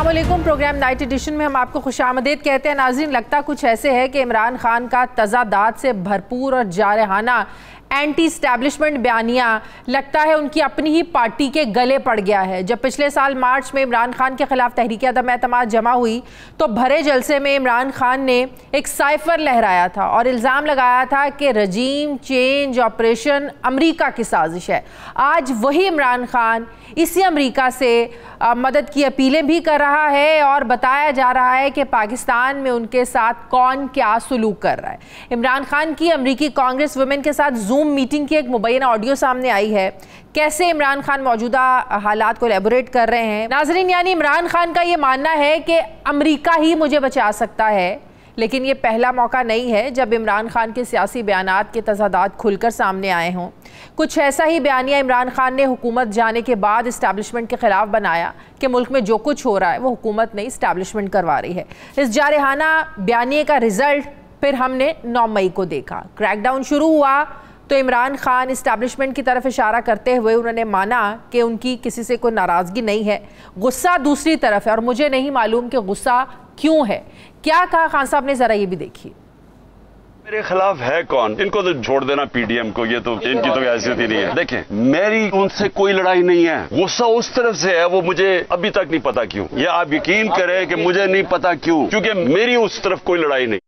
अस्सलाम वालेकुम। Programme night addition में हम आपको खुशामदीद कहते हैं। नाज़रीन, लगता कुछ ऐसे है कि इमरान खान का तज़ादात से भरपूर और जारहाना एंटी स्टैब्लिशमेंट बयानिया लगता है उनकी अपनी ही पार्टी के गले पड़ गया है। जब पिछले साल मार्च में इमरान खान के खिलाफ तहरीक अदम एतमाद जमा हुई तो भरे जलसे में इमरान खान ने एक साइफर लहराया था और इल्ज़ाम लगाया था कि रजीम चेंज ऑपरेशन अमेरिका की साजिश है। आज वही इमरान खान इसी अमेरिका से मदद की अपीलें भी कर रहा है और बताया जा रहा है कि पाकिस्तान में उनके साथ कौन क्या सलूक कर रहा है। इमरान खान की अमेरिकी कांग्रेस वुमेन के साथ जूम मीटिंग की एक मुबैना ऑडियो सामने आई है। कैसे इमरान खान मौजूदा हालात को एलेबोरेट कर रहे हैं। नाज़रीन, यानी इमरान खान का ये मानना है कि अमेरिका ही मुझे बचा सकता है, लेकिन ये पहला मौका नहीं है जब इमरान खान के सियासी बयानात के तज़ादात खुलकर सामने आए हों। कुछ ऐसा ही बयानिया इमरान खान ने हुकूमत जाने के बाद इस्टेब्लिशमेंट के ख़िलाफ़ बनाया कि मुल्क में जो कुछ हो रहा है वो हुकूमत नहीं इस्टेब्लिशमेंट करवा रही है। इस जारहाना बयानिए का रिज़ल्ट फिर हमने 9 मई को देखा। क्रैकडाउन शुरू हुआ तो इमरान खान इस्टेब्लिशमेंट की तरफ इशारा करते हुए उन्होंने माना कि उनकी किसी से कोई नाराज़गी नहीं है, गुस्सा दूसरी तरफ है और मुझे नहीं मालूम कि गुस्सा क्यों है। क्या कहा खान साहब ने, ज़रा ये भी देखिए। मेरे खिलाफ है कौन? इनको तो छोड़ देना पीडीएम को, ये तो इनकी तो हैसियत ही नहीं है। देखें, मेरी उनसे कोई लड़ाई नहीं है, गुस्सा उस तरफ से है, वो मुझे अभी तक नहीं पता क्यों। ये आप यकीन करें कि मुझे नहीं पता क्यों, क्योंकि मेरी उस तरफ कोई लड़ाई नहीं।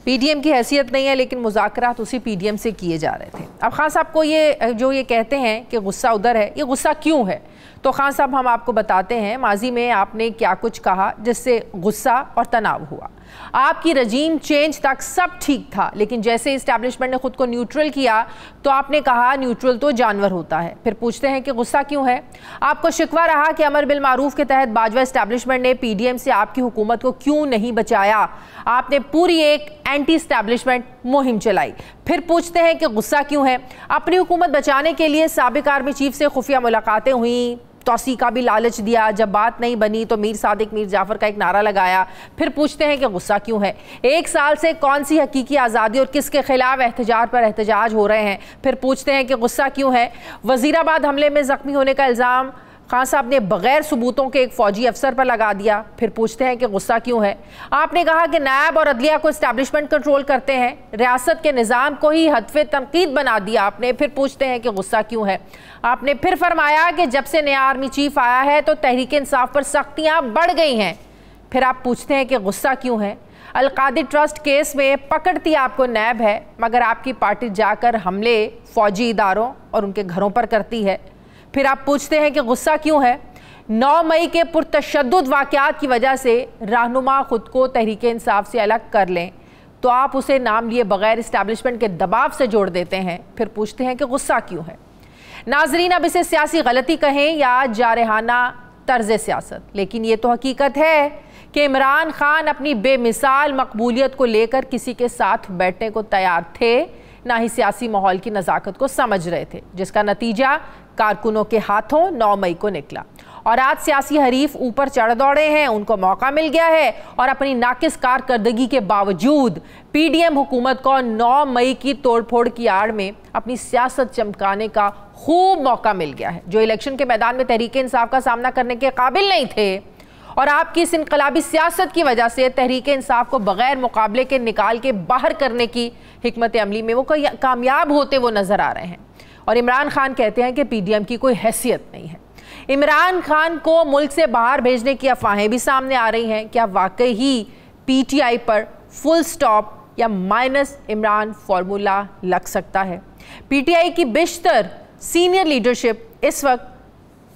पीडीएम की हैसियत नहीं है, लेकिन मुज़ाकरात उसी पीडीएम से किए जा रहे थे। अब खान साहब को ये कहते हैं कि गुस्सा उधर है, ये गुस्सा क्यों है? तो खान साहब, हम आपको बताते हैं माजी में आपने क्या कुछ कहा जिससे गुस्सा और तनाव हुआ। आपकी रजीम चेंज तक सब ठीक था, लेकिन जैसे इस्टेब्लिशमेंट ने खुद को न्यूट्रल किया तो आपने कहा न्यूट्रल तो जानवर होता है। फिर पूछते हैं कि गुस्सा क्यों है? आपको शिकवा रहा कि अमर बिल मारूफ के तहत बाजवा इस्टेब्लिशमेंट ने पीडीएम से आपकी हुकूमत को क्यों नहीं बचाया। आपने पूरी एक एंटी इस्टेब्लिशमेंट मुहिम चलाई। फिर पूछते हैं कि गुस्सा क्यों है? अपनी हुकूमत बचाने के लिए साबिक आर्मी चीफ से खुफिया मुलाकातें हुई, तौसी का भी लालच दिया, जब बात नहीं बनी तो मीर सादिक मीर जाफर का एक नारा लगाया। फिर पूछते हैं कि गुस्सा क्यों है? 1 साल से कौन सी हकीकी आज़ादी और किसके खिलाफ एहतजाज पर एहतजाज हो रहे हैं? फिर पूछते हैं कि गुस्सा क्यों है? वजीराबाद हमले में जख्मी होने का इल्ज़ाम खान साहब ने बगैर सबूतों के एक फौजी अफसर पर लगा दिया। फिर पूछते हैं कि गुस्सा क्यों है? आपने कहा कि नायब और अदलिया को इस्टेब्लिशमेंट कंट्रोल करते हैं, रियासत के निज़ाम को ही हदफ़े तनकीद बना दिया आपने। फिर पूछते हैं कि गुस्सा क्यों है? आपने फिर फरमाया कि जब से नया आर्मी चीफ आया है तो तहरीक इंसाफ पर सख्तियाँ बढ़ गई हैं। फिर आप पूछते हैं कि गुस्सा क्यों है? अलकादिर ट्रस्ट केस में पकड़ती आपको नैब है, मगर आपकी पार्टी जाकर हमले फौजी इदारों और उनके घरों पर करती है। फिर आप पूछते हैं कि गुस्सा क्यों है? 9 मई के पुरतशद्दुद वाक़यात की वजह से रहनुमा खुद को तहरीक इंसाफ से अलग कर लें तो आप उसे नाम लिए बगैर इस्टेब्लिशमेंट के दबाव से जोड़ देते हैं। फिर पूछते हैं कि गुस्सा क्यों है? नाजरीन, अब इसे सियासी गलती कहें या जारहाना तर्ज सियासत, लेकिन ये तो हकीकत है कि इमरान खान अपनी बेमिसाल मकबूलियत को लेकर किसी के साथ बैठने को तैयार थे, ना ही सियासी माहौल की नज़ाकत को समझ रहे थे, जिसका नतीजा कारकुनों के हाथों 9 मई को निकला। और आज सियासी हरीफ ऊपर चढ़ दौड़े हैं, उनको मौका मिल गया है और अपनी नाकिस कारकर्दगी के बावजूद पीडीएम हुकूमत को 9 मई की तोड़फोड़ की आड़ में अपनी सियासत चमकाने का खूब मौका मिल गया है। जो इलेक्शन के मैदान में तहरीक इंसाफ का सामना करने के काबिल नहीं थे और आपकी इस इनकलाबी सियासत की वजह से तहरीक इंसाफ को बगैर मुकाबले के निकाल के बाहर करने की हिकमत अमली में वो कामयाब होते वो नजर आ रहे हैं। और इमरान खान कहते हैं कि पीडीएम की कोई हैसियत नहीं है। इमरान खान को मुल्क से बाहर भेजने की अफवाहें भी सामने आ रही हैं। क्या वाकई ही पीटीआई पर फुल स्टॉप या माइनस इमरान फॉर्मूला लग सकता है? पीटीआई की बेशतर सीनियर लीडरशिप इस वक्त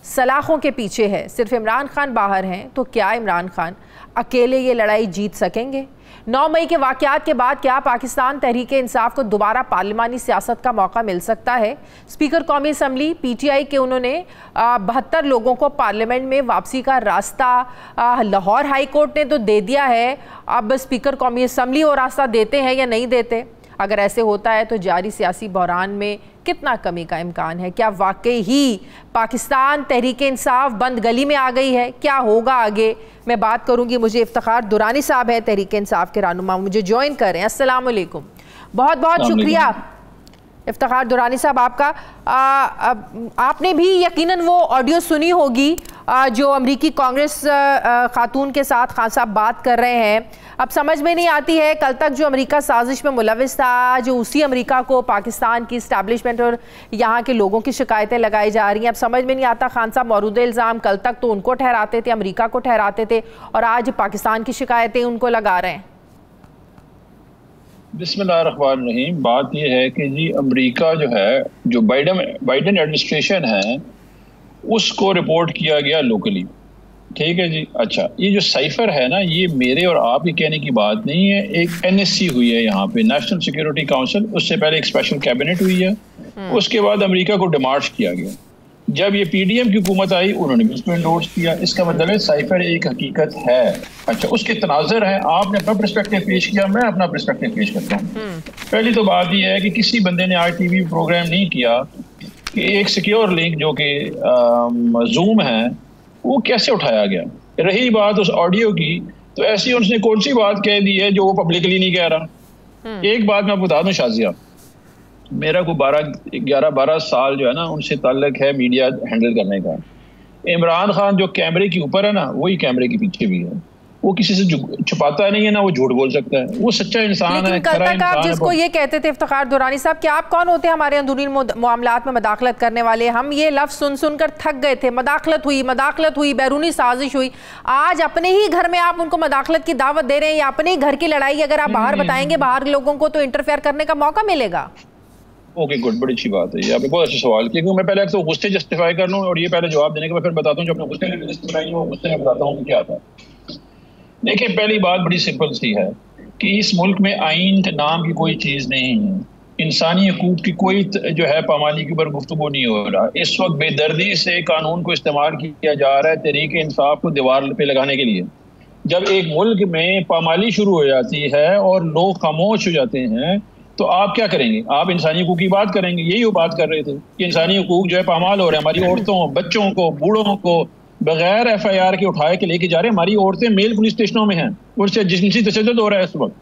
सलाखों के पीछे है। सिर्फ इमरान खान बाहर हैं तो क्या इमरान खान अकेले ये लड़ाई जीत सकेंगे? 9 मई के वाक़यात के बाद क्या पाकिस्तान तहरीक इंसाफ को दोबारा पार्लिमानी सियासत का मौका मिल सकता है? स्पीकर कौमी असम्बली पीटीआई के उन्होंने 72 लोगों को पार्लियामेंट में वापसी का रास्ता लाहौर हाई कोर्ट ने तो दे दिया है। अब स्पीकर कौमी असम्बली वो रास्ता देते हैं या नहीं देते? अगर ऐसे होता है तो जारी सियासी बहरान में कितना कमी का इम्कान है? क्या वाकई ही पाकिस्तान तहरीक इंसाफ बंद गली में आ गई है? क्या होगा आगे? मैं बात करूंगी, मुझे इफ्तिखार दुरानी साहब है तहरीक इंसाफ के रहनुमा, मुझे ज्वाइन करें। अस्सलाम वालेकुम, बहुत बहुत शुक्रिया इफ्तिखार दुरानी साहब आपका। आपने भी यकीनन वो ऑडियो सुनी होगी जो अमरीकी कांग्रेस खातून के साथ खान साहब बात कर रहे हैं, अब समझ में नहीं आती है, कल तक जो अमेरिका साजिश में मुलविस था, जो उसी अमेरिका को पाकिस्तान की इस्टेब्लिशमेंट और यहाँ के लोगों की शिकायतें लगाई जा रही हैं। अब समझ में नहीं आता, खान साहब मौजूदा इल्ज़ाम कल तक तो उनको ठहराते थे, अमेरिका को ठहराते थे, और आज पाकिस्तान की शिकायतें उनको लगा रहे हैं। बिस्मिल्लाहिर्रहमानिर्रहीम। बात यह है कि जी अमेरिका जो है, जो बाइडेन एडमिनिस्ट्रेशन है, उसको रिपोर्ट किया गया लोकली, ठीक है जी। अच्छा, ये जो साइफर है ना, ये मेरे और आप ही कहने की बात नहीं है। एक NSC हुई है यहाँ पे, नेशनल सिक्योरिटी काउंसिल, उससे पहले एक स्पेशल कैबिनेट हुई है, उसके बाद अमेरिका को डिमार्च किया गया। जब ये PDM की हुकूमत आई, उन्होंने भी उसको एंडोर्स किया। इसका मतलब है साइफर एक हकीकत है। अच्छा, उसके तनाज़र है, आपने अपना पर्सपेक्टिव पेश किया, मैं अपना पर्सपेक्टिव पेश करता हूँ। पहली तो बात यह है कि किसी बंदे ने RTV प्रोग्राम नहीं किया कि एक सिक्योर लिंक जो कि जूम है, वो कैसे उठाया गया। रही बात उस ऑडियो की, तो ऐसी उसने कौन सी बात कह दी है जो वो पब्लिकली नहीं कह रहा। एक बात मैं बता दूं शाजिया, मेरा को 11-12 साल जो है ना, उनसे ताल्लुक है मीडिया हैंडल करने का। इमरान खान जो कैमरे के ऊपर है ना, वही कैमरे के पीछे भी है। वो किसी से छुपाता नहीं है ना, वो झूठ बोल सकता है, वो सच्चा इंसान है। कल तक आप जिसको ये कहते थे इफ्तिखार दुरानी साहब कि आप कौन होते हैं हमारे अंदरूनी मामलात में मदाखलत करने वाले, हम ये लफ्ज सुन सुनकर थक गए थे। मदाखलत हुई, बैरूनी साजिश हुई। आज अपने ही घर में आप उनको मदाखलत की दावत दे रहे हैं, या अपने ही घर की लड़ाई अगर आप बाहर बताएंगे बाहर लोगों को, तो इंटरफेयर करने का मौका मिलेगा। ओके, गुड, बड़ी अच्छी बात है ये, आपने बहुत अच्छा सवाल किया। क्योंकि मैं पहले तो गुस्से जस्टिफाई कर लूँ, और ये पहले जवाब देने के बाद फिर बताता हूँ जो अपने गुस्से में जस्टिफाई वो गुस्से में बताता हूँ क्या था। देखिए, पहली बात बड़ी सिंपल सी है कि इस मुल्क में आइन नाम की कोई चीज़ नहीं है। इंसानी हकूक़ की कोई जो है पामाली के ऊपर गुफ्तगू नहीं हो रहा। इस वक्त बेदर्दी से कानून को इस्तेमाल किया जा रहा है तहरीक इंसाफ को दीवार पे लगाने के लिए। जब एक मुल्क में पामाली शुरू हो जाती है और लोग खामोश हो जाते हैं, तो आप क्या करेंगे? आप इंसानी हकूक़ की बात करेंगे। यही वो बात कर रहे थे कि इंसानी हकूक़ जो है पामाल हो रहे हैं। हमारी औरतों, बच्चों को, बूढ़ों को बगैर FIR के उठाए के लेके जा रहे हैं। हमारी औरतें मेल पुलिस स्टेशनों में हैं, उनसे जिनसी तशद्दुद हो रहा है इस वक्त।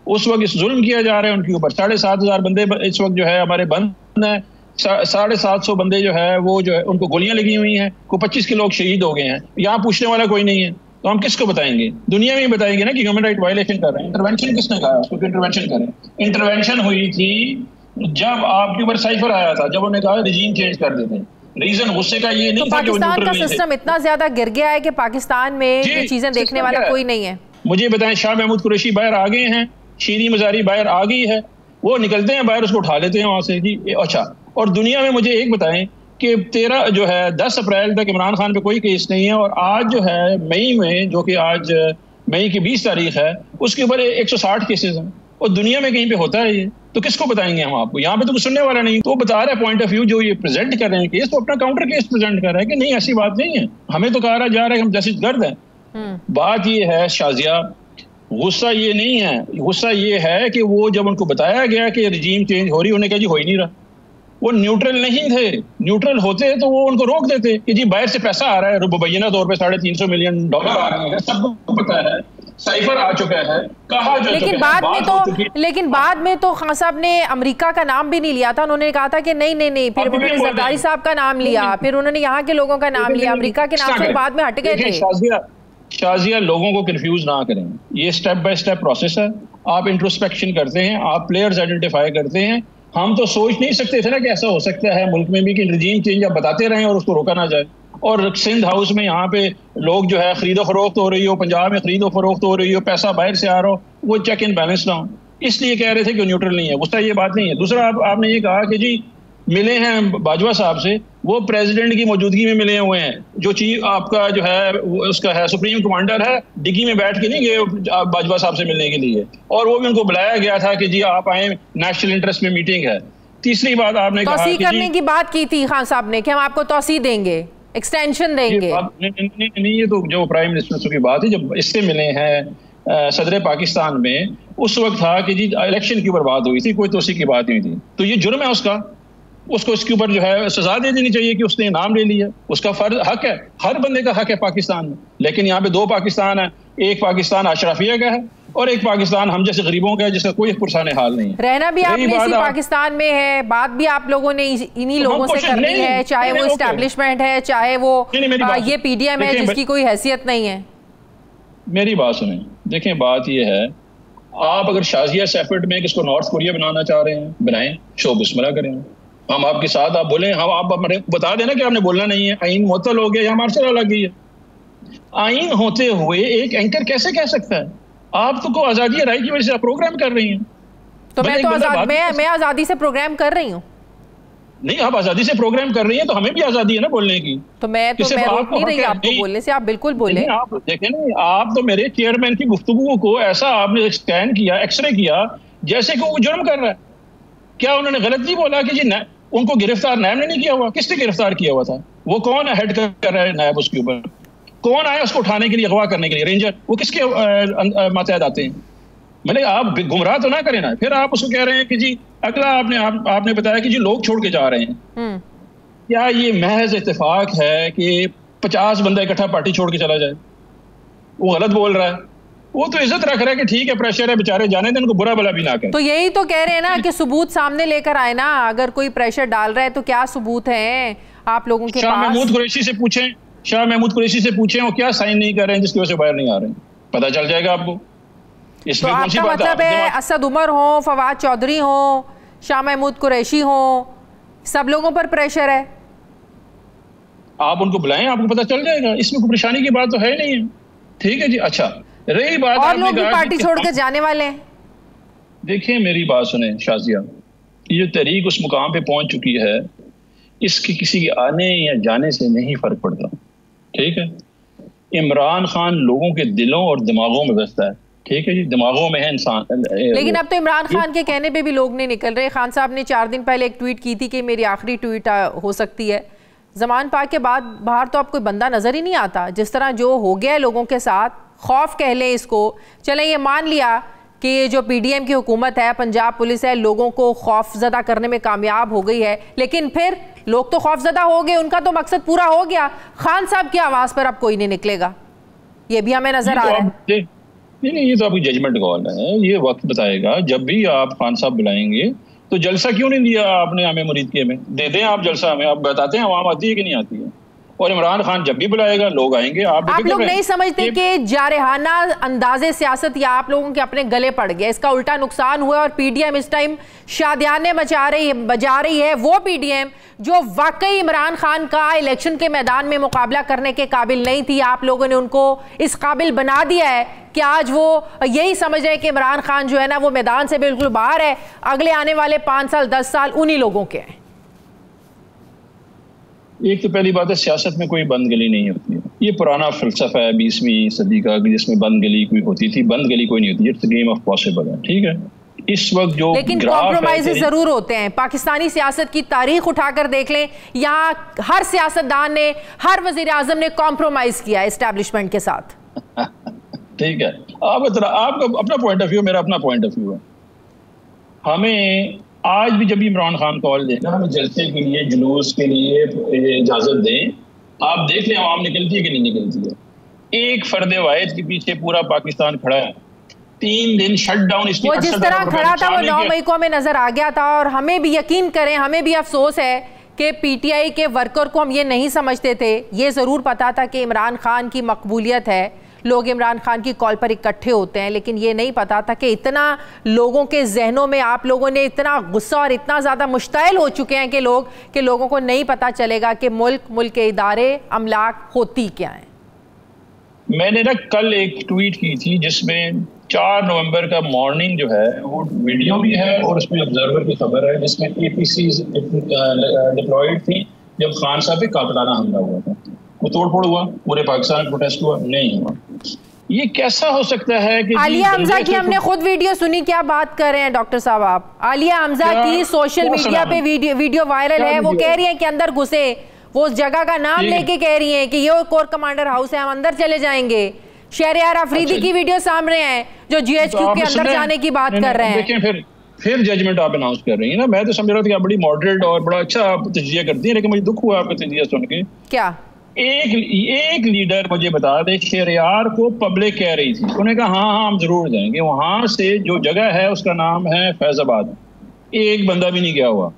उस वक्त इस जुल्म किया जा रहा है उनके ऊपर। 7,500 बंदे इस वक्त जो है हमारे बंद हैं। 750 बंदे जो है वो जो है उनको गोलियां लगी हुई हैं। को 25 के लोग शहीद हो गए हैं। यहाँ पूछने वाला कोई नहीं है, तो हम किसको बताएंगे? दुनिया में ही बताएंगे ना कि ह्यूमन राइट वायलेशन कर रहे हैं। इंटरवेंशन किसने कहा उसको इंटरवेंशन करें? इंटरवेंशन हुई थी जब आपके ऊपर साइफर आया था, जब उन्होंने कहा रिजीम चेंज कर देते। रीजन गुस्से का ये नहीं था कि पाकिस्तान का सिस्टम इतना ज्यादा गिर गया है कि पाकिस्तान में ये चीजें देखने वाला कोई नहीं है। मुझे बताएं, शाह महमूद कुरैशी बाहर आ गए हैं, शीरी मजारी बाहर आ गई है, वो निकलते हैं बाहर, उसको उठा लेते हैं वहां से जी। अच्छा, और दुनिया में मुझे एक बताएं कि 10 अप्रैल तक इमरान खान पे कोई केस नहीं है, और आज जो है मई में, जो कि आज मई की 20 तारीख है, उसके ऊपर 160 केसेस हैं। और दुनिया में कहीं पे होता है ये, तो किसको बताएंगे हम आपको? यहाँ पे तो कुछ सुनने वाला नहीं। तो बता रहा है पॉइंट ऑफ व्यू जो ये प्रेजेंट कर रहे हैं केस, तो अपना काउंटर केस प्रेजेंट कर रहा है कि नहीं ऐसी बात नहीं है। हमें तो कहा जा रहा है कि हम दहशतगर्द हैं। बात ये है शाजिया, गुस्सा ये नहीं है, गुस्सा ये है कि वो जब उनको बताया गया कि रिजीम चेंज हो रही, उन्होंने कहा जी हो ही नहीं रहा। वो न्यूट्रल नहीं थे। न्यूट्रल होते तो वो उनको रोक देते कि जी बाहर से पैसा आ रहा है, मुबैना तौर पे $350 मिलियन आ रहे हैं, सबको पता है, साइफर आ चुका है, कहा जा लेकिन बाद में तो खान साहब ने अमेरिका का नाम भी नहीं लिया था। उन्होंने कहा था कि नहीं, फिर उन्होंने जरदारी साहब का नाम लिया, फिर उन्होंने यहाँ के लोगों का नाम लिया, अमेरिका के नाम से बाद में हट गए थे। शाजिया, लोगों को कंफ्यूज ना करें, ये स्टेप बाय स्टेप प्रोसेस है। आप इंट्रोस्पेक्शन करते हैं, आप प्लेयर्स आइडेंटिफाई करते हैं। हम तो सोच नहीं सकते थे ना कि ऐसा हो सकता है मुल्क में भी कि रिजीम चेंज आप बताते रहें और उसको रोका ना जाए। और सिंध हाउस में यहाँ पे लोग जो है खरीदो फरोख्त हो रही हो, पंजाब में खरीदो फरोख्त हो रही हो, पैसा बाहर से आ रहा हो, वो चेक इन बैलेंस ना हो, इसलिए कह रहे थे कि न्यूट्रल नहीं है। गुस्सा ये बात नहीं है। दूसरा, आपने ये कहा कि जी मिले हैं बाजवा साहब से, वो प्रेसिडेंट की मौजूदगी में मिले हुए हैं। जो चीफ आपका जो है उसका है सुप्रीम कमांडर है, डिग्गी में बैठ के नहीं गए बाजवा साहब से मिलने के लिए, और वो भी उनको बुलाया गया था कि जी आप आए, नेशनल इंटरेस्ट में मीटिंग है। तीसरी बात, आपने कहा तौसीह करने की बात की थी खान साहब ने कि हम आपको तौसीह देंगे, एक्सटेंशन देंगे। नहीं, ये तो जो प्राइम मिनिस्टर की बात है, जब इससे मिले हैं सदर पाकिस्तान में, उस वक्त था कि जी इलेक्शन के ऊपर बात हुई थी, कोई तौसीह की बात नहीं थी। तो ये जुर्म है उसको इसके ऊपर जो है सजा दे देनी चाहिए कि उसने नाम ले लिया। उसका फर्ज, हक है, हर बंदे का हक है पाकिस्तान में। लेकिन यहाँ पे 2 पाकिस्तान है, एक पाकिस्तान अशरफिया का है और एक पाकिस्तान हम जैसे गरीबों का है जिसका कोई पुरसान हाल नहीं है। रहना भी आपने इसी पाकिस्तान में है, बात भी आप लोगों ने इन्हीं लोगों से करनी है, चाहे वो एस्टैब्लिशमेंट है, चाहे वो ये पीडीएम है जिसकी कोई हैसियत नहीं है। मेरी बात सुने, देखें बात ये है, आप अगर शाजिया सेफर्ट में किसको नॉर्थ कोरिया बनाना चाह रहे हैं, बनाएं, शो बिस्मिल्लाह करें, हम आपके साथ, आप बोलें, हम आप बता देना कि आपने बोलना नहीं है, आइन मुअत्तल हो गया या मार्शल लॉ लग गई है। आइन होते हुए एक एंकर कैसे कह सकता है? आप तो को आजादी राय की वजह से आप प्रोग्राम कर रही हैं। तो मैं आजादी से प्रोग्राम कर रही हूँ। नहीं, आप आजादी से प्रोग्राम कर रही हैं तो हमें भी आजादी है ना बोलने की। तो मैं रोक नहीं रही आपको बोलने से, आप बिल्कुल बोले। आप देखें नहीं, आप तो मेरे चेयरमैन की गुफ्तगू को ऐसा आपने स्कैन किया, एक्सरे किया, जैसे कि वो जुर्म कर रहा है। क्या उन्होंने गलत नहीं बोला कि जी उनको गिरफ्तार नायब ने नहीं किया हुआ? किसने गिरफ्तार किया हुआ था? वो कौन हेड कर रहा है नायब उसके ऊपर? कौन आया उसको उठाने के लिए, अगवा करने के लिए? रेंजर। वो किसके मातहत आते हैं? मतलब आप गुमराह तो ना करें ना। फिर आप उसको कह रहे हैं कि जी अगला आपने बताया कि जी लोग छोड़ के जा रहे हैं। क्या ये महज इत्तेफाक है कि 50 बंदा इकट्ठा पार्टी छोड़ के चला जाए? वो गलत बोल रहा है। वो तो इज्जत रख रहा है कि ठीक है प्रेशर है, बेचारे जाने दें, उनको बुरा भला भी ना करें। तो यही तो कह रहे हैं ना कि सबूत सामने लेकर आए ना। अगर कोई प्रेशर डाल रहा है तो क्या सबूत है आप लोगों के पास? शाह महमूद कुरैशी से पूछें, वो क्या साइन नहीं कर रहे हैं जिसकी वजह से बाहर नहीं आ रहे हैं, पता चल जाएगा आपको। तो आपका मतलब है असद उमर हो, फवाद चौधरी हो, शाह महमूद कुरैशी हो, सब लोगों पर प्रेशर है? आप उनको बुलाएं, आपको पता चल जाएगा। इसमें कोई परेशानी की बात तो है नहीं है। ठीक है जी। अच्छा, रही बात, और लोग भी पार्टी छोड़कर जाने वाले हैं। देखिए मेरी बात सुने शाजिया, ये तहरीक उस मुकाम पे पहुंच चुकी है, इसके किसी के आने या जाने से नहीं फर्क पड़ता। ठीक है, इमरान खान लोगों के दिलों और दिमागों में बसता है। ठीक है जी, दिमागों में है इंसान। लेकिन अब तो इमरान खान के कहने पे भी लोग नहीं निकल रहे। खान साहब ने 4 दिन पहले एक ट्वीट की थी कि मेरी आखिरी ट्वीट हो सकती है। जमान पाक के बाद बाहर तो अब कोई बंदा नजर ही नहीं आता। जिस तरह जो हो गया है लोगों के साथ, खौफ कह लें इसको, चलें ये मान लिया कि ये जो पीडीएम की हुकूमत है, पंजाब पुलिस है, लोगों को खौफजदा करने में कामयाब हो गई है, लेकिन फिर लोग तो खौफजदा हो गए, उनका तो मकसद पूरा हो गया। खान साहब की आवाज़ पर अब कोई नहीं निकलेगा, ये भी हमें नजर आ रहा है। नहीं, ये तो आपकी जजमेंट कॉल है, ये वक्त बताएगा। जब भी आप खान साहब बुलाएंगे तो जलसा क्यों नहीं दिया आपने हमें मुरीद के में? दे दें आप जलसा हमें, आप बताते हैं आवाम आती है कि नहीं आती है। और इमरान खान जब भी बुलाएगा लोग आएंगे। आप लोग नहीं समझते कि जारहाना अंदाजे सियासत या आप लोगों के अपने गले पड़ गया, इसका उल्टा नुकसान हुआ। और पीडीएम इस टाइम शादियाने बजा रही है, वो पीडीएम जो वाकई इमरान खान का इलेक्शन के मैदान में मुकाबला करने के काबिल नहीं थी। आप लोगों ने उनको इस काबिल बना दिया है कि आज वो यही समझ रहे हैं कि इमरान खान जो है ना वो मैदान से बिल्कुल बाहर है। अगले आने वाले 5 साल 10 साल उन्हीं लोगों के हैं। एक तो पहली बात है, सियासत में कोई बंद गली नहीं होती है। ये पुराना फलसफा है 20वीं सदी का, जिसमें बंद गली कोई होती थी। बंद गली कोई नहीं होती, इट्स गेम ऑफ पॉसिबल है। ठीक है, इस वक्त जो लेकिन कॉम्प्रोमाइजेस जरूर होते हैं। पाकिस्तानी सियासत की तारीख उठाकर देख लें, यहाँ हर सियासतदान ने, हर वजीर आजम ने कॉम्प्रोमाइज किया एस्टैब्लिशमेंट के साथ। ठीक है, आपका अपना पॉइंट ऑफ व्यू, मेरा अपना पॉइंट ऑफ व्यू है। हमें आज भी जब इमरान खान कॉल देगा, हमें जलसे के लिए, जुलूस के लिए इजाजत दें। आप देख लें आवाम निकलती है कि नहीं निकलती है। एक फर्द वाहिद के पीछे पूरा पाकिस्तान खड़ा है। 3 दिन शटडाउन, वो जिस तरह खड़ा था वो 9 मई को हमें नजर आ गया था। और हमें भी यकीन करें, हमें भी अफसोस है कि पीटीआई के वर्कर को हम ये नहीं समझते थे। ये जरूर पता था कि इमरान खान की मकबूलियत है, लोग इमरान खान की कॉल पर इकट्ठे होते हैं, लेकिन ये नहीं पता था कि इतना लोगों के जहनों में आप लोगों ने इतना गुस्सा और इतना ज़्यादा मुश्तइल हो चुके हैं कि लोगों को नहीं पता चलेगा कि मुल्क के इदारे अमलाक होती क्या है। मैंने ना कल एक ट्वीट की थी जिसमें 4 नवंबर का मॉर्निंग जो है वो वीडियो भी है और उसमें ऑब्जर्वर की खबर है, जिसमें APC डिप्लॉयड थी जब खान साहब पे कातिलाना हमला हुआ था। वो तोड़फोड़ हुआ, पूरे पाकिस्तान में प्रोटेस्ट हुआ, नहीं हुआ। ये कैसा हो सकता है कि आलिया हमजा की हमने खुद वीडियो सुनी, क्या बात कर रहे हैं डॉक्टर साहब आप? आलिया हमजा की सोशल मीडिया पे वीडियो वायरल है। वो कह रही है कि अंदर घुसे, वो उस जगह का नाम लेके कह रही है कि ये कोर कमांडर हाउस है, हम अंदर चले जाएंगे। शहरयार अफरीदी की वीडियो सामने है जो GHQ के अंदर जाने की बात कर रहे हैं। देखिए फिर जजमेंट आप अनाउंस कर रही है ना। मैं तो समझ रहा था कि आप बड़ी मॉडरेट और बड़ा अच्छा तजिया करती है, लेकिन मुझे दुख हुआ आपका तजिया सुन के। क्या एक लीडर मुझे बता दे, शहरयार को पब्लिक कह रही थी, उन्होंने कहा हाँ हम जरूर जाएंगे, वहां से जो जगह है उसका नाम है फैजाबाद, एक बंदा भी नहीं गया हुआ।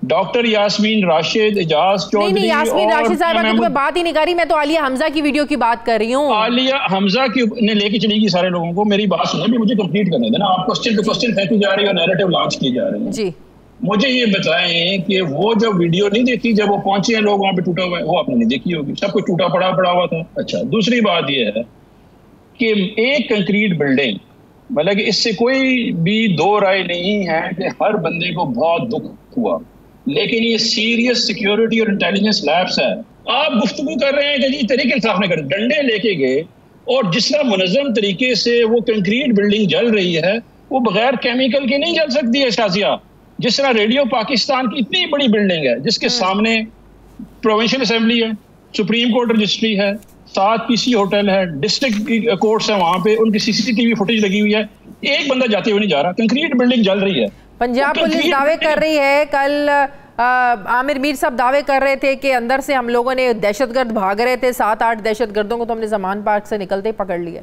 डॉक्टर यास्मीन राशिद, एजाज चौधरी, नहीं यास्मीन राशिद साहब की तो मैं बात ही नहीं कर रही, मैं तो आलिया हमजा की वीडियो की बात कर रही हूँ। आलिया हमजा की ने लेके चलेगी सारे लोगों को। मेरी बात सुनिए, मुझे कंप्लीट करने देना। आप क्वेश्चन टू क्वेश्चन फेंकी जा रही है, नैरेटिव लॉन्च किए जा रहे हैं जी। मुझे ये बताएं कि वो जब वीडियो नहीं देखी, जब वो पहुंचे हैं लोग वहां पे टूटा हुआ है, वो आपने नहीं देखी होगी, सब कुछ टूटा पड़ा हुआ था। अच्छा, दूसरी बात ये है कि एक कंक्रीट बिल्डिंग, मतलब कि इससे कोई भी दो राय नहीं है कि हर बंदे को बहुत दुख हुआ, लेकिन ये सीरियस सिक्योरिटी और इंटेलिजेंस लैब्स है। आप गुफ्तगू कर रहे हैं कि जी तरीके इंसाफ ने कर, डंडे लेके गए और जिस तरह मुनज़्ज़म तरीके से वो कंक्रीट बिल्डिंग जल रही है, वो बगैर केमिकल के नहीं जल सकती है शाजिया। जिस तरह रेडियो पाकिस्तान की इतनी बड़ी बिल्डिंग है जिसके सामने प्रोविंशियल असेंबली है, सुप्रीम कोर्ट रजिस्ट्री है, 7 पीसी होटल है, डिस्ट्रिक्ट कोर्ट्स है, वहां पे उनकी सीसीटीवी फुटेज लगी हुई है, एक बंदा जाते हुए नहीं जा रहा, कंक्रीट बिल्डिंग जल रही है। पंजाब पुलिस दावे कर रही है, कल आमिर मीर साहब दावे कर रहे थे कि अंदर से हम लोगों ने दहशतगर्द भाग रहे थे, 7-8 दहशतगर्दों को तो हमने जमान पार्क से निकलते ही पकड़ लिया,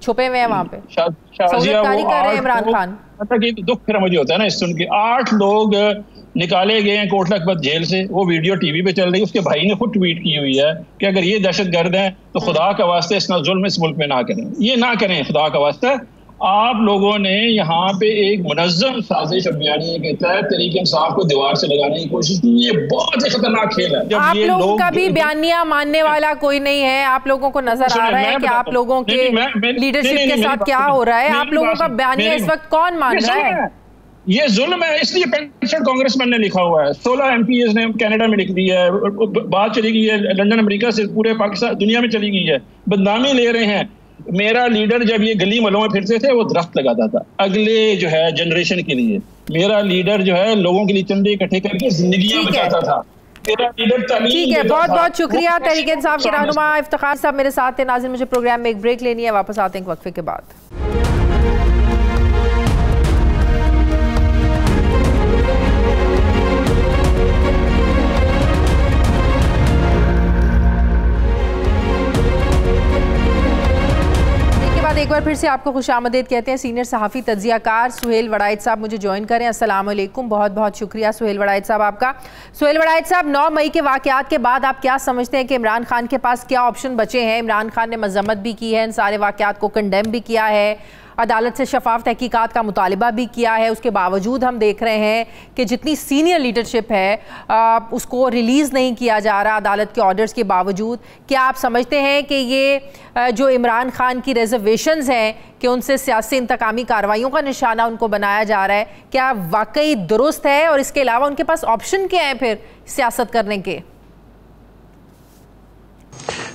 छुपे हुए हैं वहां पे, सहूलियतकारी कर रहे हैं इमरान खान। मतलब दुख फिर मुझे होता है ना सुन के, 8 लोग निकाले गए हैं कोटला लखपत जेल से, वो वीडियो टीवी पे चल रही है, उसके भाई ने खुद ट्वीट की हुई है कि अगर ये दहशतगर्द हैं तो खुदा का वास्ते इतना जुल्म इस मुल्क में ना करें, ये ना करें खुदा का वास्ते। आप लोगों ने यहाँ पे एक मुनज़्ज़म साजिश अभियानी के तहत तरीके इंसाफ को दीवार से लगाने की कोशिश की, ये बहुत ही खतरनाक खेल है। आप लोगों का भी बयानिया मानने वाला कोई नहीं है, आप लोगों को नजर आ रहा है कि आप लोगों के लीडरशिप के साथ क्या हो रहा है, आप लोगों का बयानिया इस वक्त कौन मान रहा है? ये जुल्म है, इसलिए 65 कांग्रेसमैन ने लिखा हुआ है, 16 MPs ने कनाडा में लिख दिया है, बात चली गई है लंदन अमेरिका से, पूरे पाकिस्तान दुनिया में चली गई है, बदनामी ले रहे हैं। मेरा लीडर जब ये गली मलों में फिरते थे वो दरख्त लगाता था अगले जो है जनरेशन के लिए, मेरा लीडर जो है लोगों के लिए चंदे इकट्ठे करके जिंदगी बचाता था। ठीक है, बहुत बहुत शुक्रिया तहरीक इंसाफ के रहनुमा इफ्तिखार साहब मेरे साथ थे। नाज़रीन, मुझे प्रोग्राम में एक ब्रेक लेनी है, वापस आते हैं वक्फे के बाद। एक बार फिर से आपको खुशामदीद कहते हैं। सीनियर सहाफ़ी तज्ज़ियाकार सुहेल वड़ाइद साहब मुझे ज्वाइन करें। अस्सलाम वालेकुम, बहुत बहुत शुक्रिया सुहेल वड़ाइद साहब आपका। सुहेल वड़ाइद साहब, 9 मई के वाक़यात के बाद आप क्या समझते हैं कि इमरान खान के पास क्या ऑप्शन बचे हैं? इमरान खान ने मज़म्मत भी की है, इन सारे वाक़यात को कंडेम भी किया है, अदालत से शफाफ तहकीकात का मुतालिबा भी किया है, उसके बावजूद हम देख रहे हैं कि जितनी सीनियर लीडरशिप है उसको रिलीज़ नहीं किया जा रहा अदालत के ऑर्डर्स के बावजूद। क्या आप समझते हैं कि ये जो इमरान खान की रिजर्वेशंस हैं कि उनसे सियासी इंतकामी कार्रवाइयों का निशाना उनको बनाया जा रहा है, क्या वाकई दुरुस्त है? और इसके अलावा उनके पास ऑप्शन क्या है फिर सियासत करने के?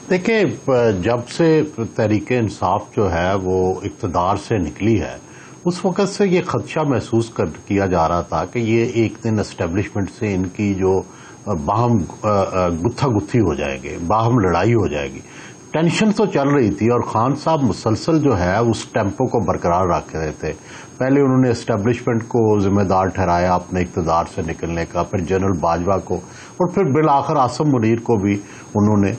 देखिए, जब से तहरीक इंसाफ जो है वो इक़्तिदार से निकली है, उस वक़्त से ये ख़दशा महसूस किया जा रहा था कि ये एक दिन एस्टेब्लिशमेंट से इनकी जो बाहम गुत्था गुत्थी हो जाएगी, बाहम लड़ाई हो जाएगी। टेंशन तो चल रही थी और खान साहब मुसलसल जो है उस टेम्पो को बरकरार रख रहे थे। पहले उन्होंने एस्टेब्लिशमेंट को जिम्मेदार ठहराया अपने इक़्तिदार से निकलने का, फिर जनरल बाजवा को, और फिर बिलाखिर आसम मुनीर को भी उन्होंने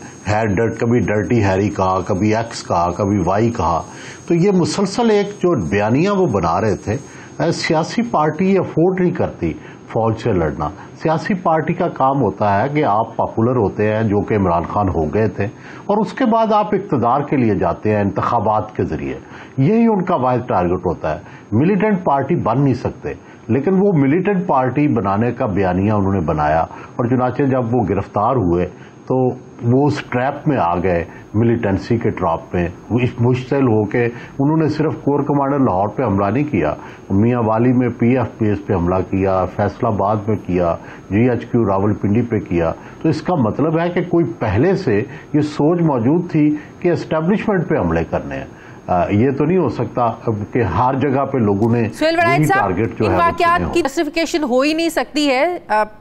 कभी डर्टी हैरी कहा, कभी एक्स कहा, कभी वाई कहा। तो ये मुसलसल एक जो बयानियां वो बना रहे थे, सियासी पार्टी अफोर्ड नहीं करती फौज से लड़ना। सियासी पार्टी का काम होता है कि आप पॉपुलर होते हैं, जो कि इमरान खान हो गए थे, और उसके बाद आप इक़्तिदार के लिए जाते हैं इंतखाबात के जरिए। यही उनका वाहिद टारगेट होता है। मिलिटेंट पार्टी बन नहीं सकते, लेकिन वो मिलिटेंट पार्टी बनाने का बयानिया उन्होंने बनाया, और चुनाचे जब वो गिरफ्तार हुए तो वो उस ट्रैप में आ गए, मिलिटेंसी के ट्रैप में मुश्तल होके। उन्होंने सिर्फ कोर कमांडर लाहौर पे हमला नहीं किया, मियाँ वाली में PF बेस पे हमला किया, फैसलाबाद में किया, GHQ रावलपिंडी पे किया। तो इसका मतलब है कि कोई पहले से ये सोच मौजूद थी कि एस्टेब्लिशमेंट पे हमले करने हैं। ये तो नहीं हो सकता कि हर जगह पे लोगों ने टारगेट जो है वाकयात की जस्टिफिकेशन हो ही नहीं सकती है।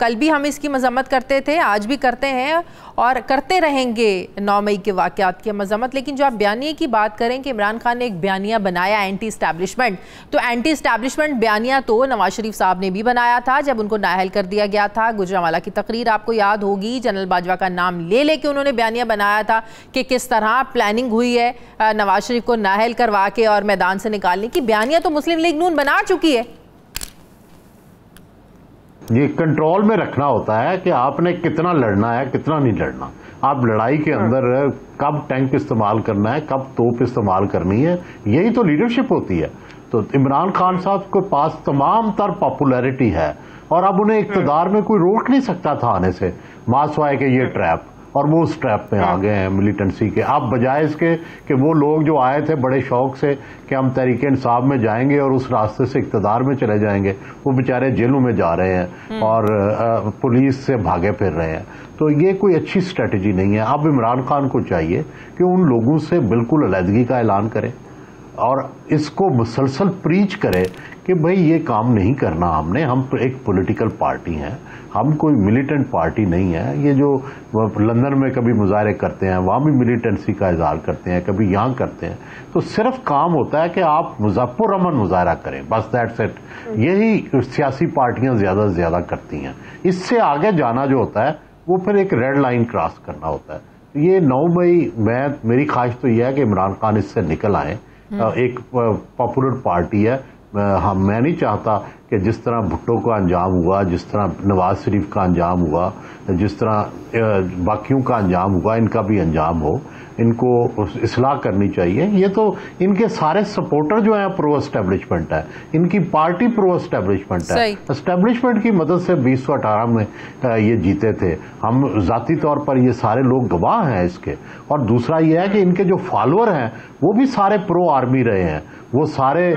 कल भी हम इसकी मजम्मत करते थे, आज भी करते हैं और करते रहेंगे 9 मई के वाकयात की मजम्मत। लेकिन जो आप बयानिए की बात करें कि इमरान खान ने एक बयानिया बनाया एंटी इस्टेब्लिशमेंट, तो एंटी इस्टेब्लिशमेंट बयानिया तो नवाज शरीफ साहब ने भी बनाया था जब उनको नाअहल कर दिया गया था। गुजरांवाला की तकरीर आपको याद होगी, जनरल बाजवा का नाम ले लेके उन्होंने बयानिया बनाया था कि किस तरह प्लानिंग हुई है नवाज शरीफ को नाअहल करवा के और मैदान से निकालने की। बयानिया तो मुस्लिम लीग नून बना चुकी है। ये कंट्रोल में रखना होता है कि आपने कितना लड़ना है, कितना नहीं लड़ना। आप लड़ाई के अंदर कब टैंक इस्तेमाल करना है, कब तोप इस्तेमाल करनी है, यही तो लीडरशिप होती है। तो इमरान खान साहब के पास तमाम तर पॉपुलैरिटी है और अब उन्हें इक़्तिदार में कोई रोक नहीं सकता था आने से, मासवाए के ये ट्रैप, और वो उस ट्रैप में आ गए हैं मिलिटेंसी के। अब बजाय इसके कि वो लोग जो आए थे बड़े शौक से कि हम तहरीक इंसाफ में जाएंगे और उस रास्ते से इक़्तिदार में चले जाएंगे, वो बेचारे जेलों में जा रहे हैं और पुलिस से भागे फिर रहे हैं। तो ये कोई अच्छी स्ट्रेटजी नहीं है। अब इमरान खान को चाहिए कि उन लोगों से बिल्कुल अलहदगी का ऐलान करें और इसको मुसलसल प्रीच करे कि भाई ये काम नहीं करना हमने, हम एक पॉलिटिकल पार्टी हैं, हम कोई मिलिटेंट पार्टी नहीं है। ये जो लंदन में कभी मुजाहरे करते हैं, वहाँ भी मिलिटेंसी का इजहार करते हैं, कभी यहाँ करते हैं, तो सिर्फ काम होता है कि आप पुरअमन मुजाहरा करें, बस दैट्स इट। यही सियासी पार्टियां ज्यादा से ज्यादा करती हैं। इससे आगे जाना जो होता है वो फिर एक रेड लाइन क्रॉस करना होता है। ये 9 मई मेरी ख्वाहिश तो यह है कि इमरान खान इससे निकल आए। एक पॉपुलर पार्टी है, मैं नहीं चाहता कि जिस तरह भुट्टो का अंजाम हुआ, जिस तरह नवाज शरीफ का अंजाम हुआ, जिस तरह बाकियों का अंजाम हुआ, इनका भी अंजाम हो। इनको इस्लाह करनी चाहिए। ये तो इनके सारे सपोर्टर जो हैं प्रो एस्टेब्लिशमेंट है, इनकी पार्टी प्रो एस्टेब्लिशमेंट है। एस्टेब्लिशमेंट की मदद से 2018 में ये जीते थे। हम जाती तौर पर ये सारे लोग गवाह हैं इसके। और दूसरा ये है कि इनके जो फॉलोअर हैं वो भी सारे प्रो आर्मी रहे हैं। वो सारे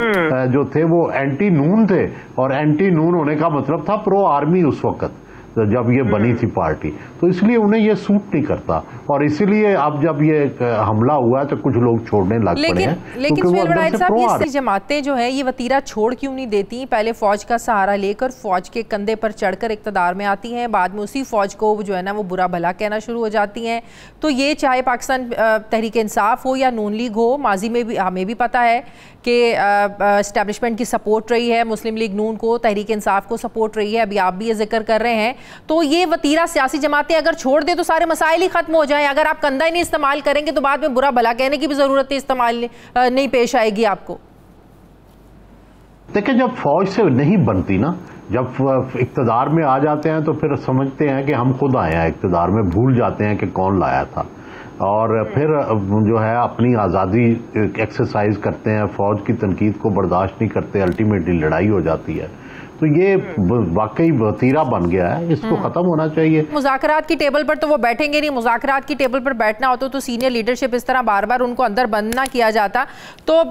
जो थे वो एंटी नून थे, और एंटी नून होने का मतलब था प्रो आर्मी उस वक्त जब ये बनी थी पार्टी। तो इसलिए उन्हें ये सूट नहीं करता, और इसीलिए अब जब ये हमला हुआ है तो कुछ लोग छोड़ने लग पड़े हैं। लेकिन ये जमातें जो है ये वतीरा छोड़ क्यों नहीं देती? पहले फौज का सहारा लेकर फौज के कंधे पर चढ़कर इक़्तिदार में आती हैं, बाद में उसी फौज को जो है ना वो बुरा भला कहना शुरू हो जाती हैं। तो ये चाहे पाकिस्तान तहरीक इंसाफ हो या नून लीग हो, माजी में भी हमें भी पता है कि एस्टेब्लिशमेंट की सपोर्ट रही है, मुस्लिम लीग नून को, तहरीक इंसाफ को सपोर्ट रही है। अभी आप भी ये जिक्र कर रहे हैं। तो ये वतीरा सियासी जमातें अगर छोड़ दे तो सारे मसाइल ही खत्म हो जाएं। अगर आप कंधा ही नहीं इस्तेमाल करेंगे तो बाद में बुरा भला कहने की भी जरूरत नहीं पेश आएगी आपको। देखिए, जब फौज से नहीं बनती ना, जब इक़्तिदार में आ जाते हैं तो फिर समझते हैं कि हम खुद आए हैं इक़्तिदार में, भूल जाते हैं कि कौन लाया था, और फिर जो है अपनी आज़ादी एक्सरसाइज करते हैं, फौज की तनकीद को बर्दाश्त नहीं करते, अल्टीमेटली लड़ाई हो जाती है। तो ये वाकई वतीरा बन गया है, इसको खत्म होना चाहिए। मुज़ाकरात की टेबल पर तो वो बैठेंगे नहीं। मुज़ाकरात की टेबल पर बैठना होता तो सीनियर लीडरशिप इस तरह बार बार उनको अंदर बंद ना किया जाता। तो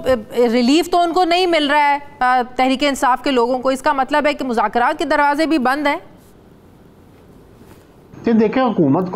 रिलीफ तो उनको नहीं मिल रहा है तहरीक इंसाफ के लोगों को। इसका मतलब है कि मुज़ाकरात के दरवाजे भी बंद हैं। देखिए, हुकूमत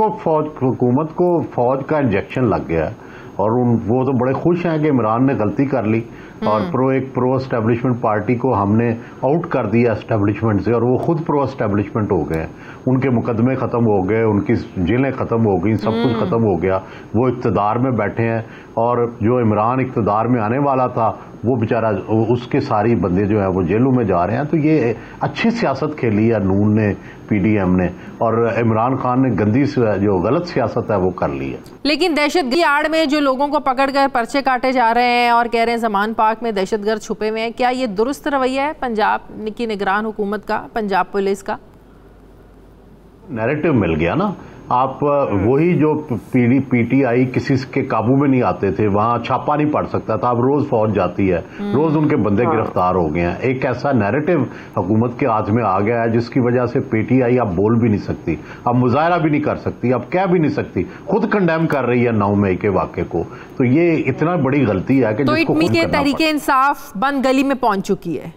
को फौज का इंजेक्शन लग गया है, और वो तो बड़े खुश हैं कि इमरान ने गलती कर ली और एक प्रो एस्टेब्लिशमेंट पार्टी को हमने आउट कर दिया एस्टेब्लिशमेंट से, और वो खुद प्रो एस्टेब्लिशमेंट हो गए। उनके मुकदमे खत्म हो गए, उनकी जेलें खत्म हो गई, सब कुछ खत्म हो गया। वो इक़्तिदार में बैठे हैं, और जो इमरान इक़्तिदार में आने वाला था वो बेचारा, उसके सारी बंदे जो हैं वो जेलों में जा रहे हैं। तो ये अच्छी सियासत खेली है नून ने, पीडीएम ने, और इमरान खान ने गंदी जो गलत सियासत है वो कर ली है। लेकिन दहशतगर्दी आड़ में जो लोगों को पकड़कर पर्चे काटे जा रहे हैं और कह रहे हैं ज़मान पाक में दहशतगर्द छुपे हुए हैं, क्या ये दुरुस्त रवैया है पंजाब की निगरान हुकूमत का, पंजाब पुलिस का? नैरेटिव मिल गया ना। आप वही जो पीटीआई किसी के काबू में नहीं आते थे, वहां छापा नहीं पड़ सकता था, अब रोज फौज जाती है, रोज उनके बंदे गिरफ्तार हो गए हैं। एक ऐसा नैरेटिव हुकूमत के हाथ में आ गया है जिसकी वजह से पीटीआई अब बोल भी नहीं सकती, अब मुजाहरा भी नहीं कर सकती, अब कह भी नहीं सकती, खुद कंडेम कर रही है 9 मई के वाक़े को। तो ये इतना बड़ी गलती है कि तो जिसको तहरीक इंसाफ बंद गली में पहुंच चुकी है।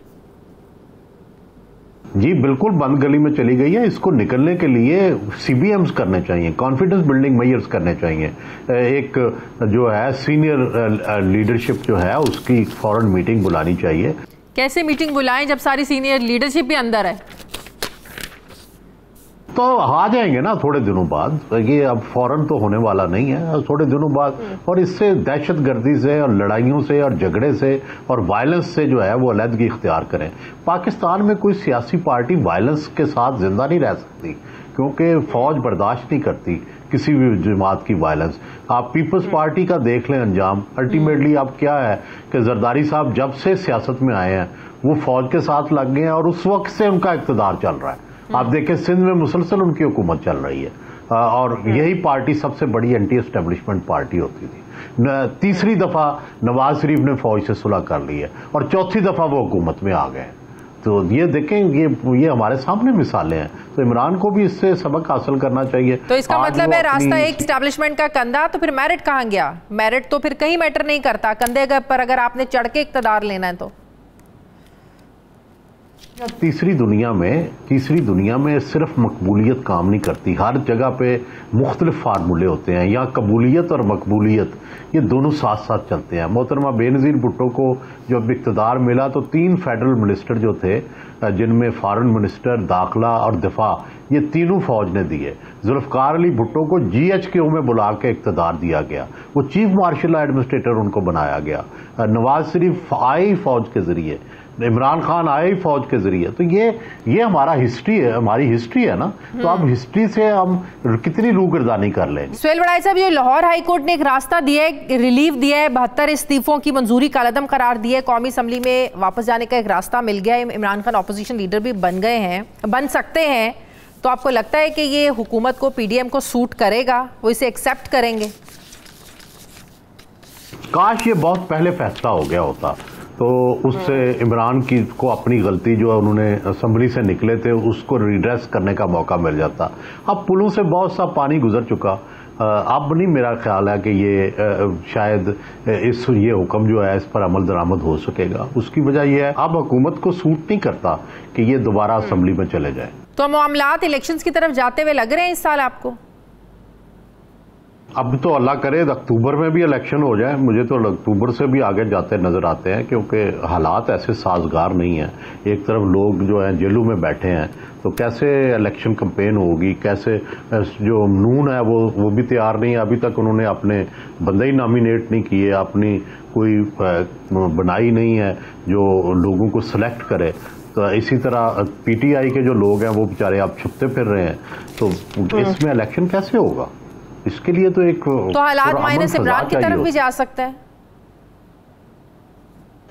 जी बिल्कुल बंद गली में चली गई है। इसको निकलने के लिए CBMs करने चाहिए, कॉन्फिडेंस बिल्डिंग मेजर्स करने चाहिए। एक जो है सीनियर लीडरशिप जो है उसकी फौरन मीटिंग बुलानी चाहिए। कैसे मीटिंग बुलाएं जब सारी सीनियर लीडरशिप भी अंदर है? तो आ जाएंगे ना थोड़े दिनों बाद, ये अब फौरन तो होने वाला नहीं है, थोड़े दिनों बाद। और इससे दहशतगर्दी से और लड़ाइयों से और झगड़े से और वायलेंस से जो है वो अलहदगी इख्तियार करें। पाकिस्तान में कोई सियासी पार्टी वायलेंस के साथ जिंदा नहीं रह सकती, क्योंकि फौज बर्दाश्त नहीं करती किसी भी जमात की वायलेंस। आप पीपल्स पार्टी का देख लें अंजाम, अल्टीमेटली अब क्या है कि जरदारी साहब जब से सियासत में आए हैं वो फौज के साथ लग गए हैं और उस वक्त से उनका इक़्तिदार चल रहा है। आप देखें सिंध में मुसलसल उनकी हुकूमत चल रही है, और यही पार्टी सबसे बड़ी एंटी एस्टेब्लिशमेंट पार्टी होती थी। तीसरी दफा नवाज शरीफ ने फौज से सुलह कर ली है और चौथी दफा वो हुकूमत में आ गए। तो ये देखें, ये हमारे सामने मिसालें हैं। तो इमरान को भी इससे सबक हासिल करना चाहिए। तो इसका मतलब है रास्ता एक एस्टेब्लिशमेंट का कंधा, तो फिर मेरिट कहाँ गया? मेरिट तो फिर कहीं मैटर नहीं करता, कंधे पर अगर आपने चढ़ के इक़्तिदार लेना है तो। तीसरी दुनिया में सिर्फ मकबूलियत काम नहीं करती, हर जगह पे मुख्तलिफ फार्मूले होते हैं। यहाँ कबूलियत और मकबूलियत ये दोनों साथ साथ चलते हैं। मोहतरमा बेनज़ीर भुट्टो को जब इक़्तिदार मिला तो 3 फेडरल मिनिस्टर जो थे, जिनमें फॉरेन मिनिस्टर, दाखिला और दिफा, ये तीनों फौज ने दिए। जुल्फ़िकार अली भुट्टो को GHQ में बुला के इक़्तिदार दिया गया, वो चीफ मार्शल एडमिनिस्ट्रेटर उनको बनाया गया। नवाज शरीफ आए ही फौज के जरिए, इमरान खान आए ही फौज के जरिए। तो ये हमारा हिस्ट्री है, हमारी हिस्ट्री है ना। तो अब हिस्ट्री से हम कितनी रूगर्दानी कर लें। सुहेल वड़ाई साहब, ये लाहौर हाई कोर्ट ने एक रास्ता दिया है, रिलीफ दिया है, 72 इस्तीफों की मंजूरी कालअदम करार दी है, कौमी असम्बली में वापस जाने का एक रास्ता मिल गया है, इमरान खान अपोजिशन लीडर भी बन सकते हैं। तो आपको लगता है कि ये हुकूमत को, PDM को सूट करेगा, वो इसे एक्सेप्ट करेंगे? काश ये बहुत पहले फैसला हो गया होता, तो उससे इमरान की को अपनी गलती जो उन्होंने असम्बली से निकले थे उसको रिड्रेस करने का मौका मिल जाता। अब पुलों से बहुत सा पानी गुजर चुका, अब नहीं मेरा ख्याल है कि ये शायद ये हुक्म जो है इस पर अमल दरामद हो सकेगा। उसकी वजह यह है अब हुकूमत को सूट नहीं करता कि ये दोबारा असम्बली में चले जाए। तो मामलात इलेक्शंस की तरफ जाते हुए लग रहे हैं इस साल आपको? अब तो अल्लाह करे अक्टूबर में भी इलेक्शन हो जाए, मुझे तो अक्टूबर से भी आगे जाते नजर आते हैं, क्योंकि हालात ऐसे साजगार नहीं है। एक तरफ लोग जो हैं जेलों में बैठे हैं, तो कैसे इलेक्शन कैंपेन होगी, कैसे जो नून है वो भी तैयार नहीं है। अभी तक उन्होंने अपने बंदे ही नॉमिनेट नहीं किए, अपनी कोई बनाई नहीं है जो लोगों को सिलेक्ट करे। तो इसी तरह PTI के जो लोग हैं वो बेचारे अब छुपते फिर रहे हैं। तो इसमें इलेक्शन कैसे होगा? इसके लिए तो एक हालात माइनस इमरान की तरफ भी जा सकता है।